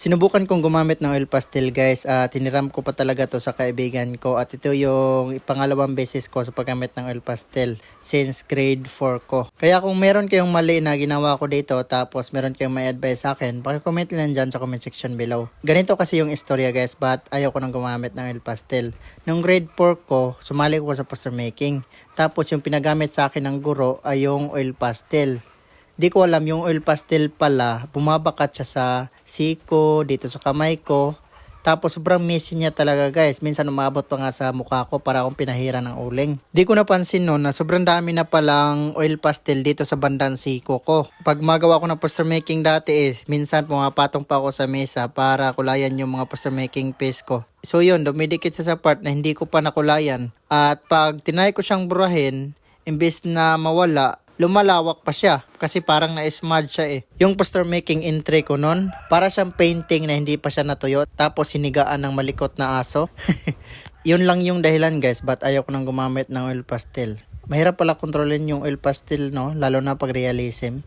Sinubukan kong gumamit ng oil pastel guys. Tiniram ko pa talaga to sa kaibigan ko. At ito yung pangalawang beses ko sa paggamit ng oil pastel since grade 4 ko. Kaya kung meron kayong mali na ginawa ko dito tapos meron kayong may advice sa akin, paki-comment lang dyan sa comment section below. Ganito kasi yung istorya guys, but ayaw ko nang gumamit ng oil pastel. Nung grade 4 ko, sumali ko sa poster making. Tapos yung pinagamit sa akin ng guro ay yung oil pastel. Di ko alam yung oil pastel pala, bumabakat siya sa siko, dito sa kamay ko. Tapos sobrang messy niya talaga guys. Minsan umabot pa nga sa mukha ko para akong pinahira ng uling. Di ko napansin noon na sobrang dami na palang oil pastel dito sa bandang siko ko. Pag magawa ko ng poster making dati minsan pumapatong pa ako sa mesa para kulayan yung mga poster making piece ko. So yun, dumidikit sa part na hindi ko pa nakulayan. At pag tinry ko siyang burahin, imbes na mawala, lumalawak pa siya kasi parang na-smudge siya Yung poster making entry ko nun, para siyang painting na hindi pa siya natuyo tapos sinigaan ng malikot na aso. Yun lang yung dahilan guys, but ayaw ko nang gumamit ng oil pastel. Mahirap pala kontrolin yung oil pastel no, lalo na pag realism.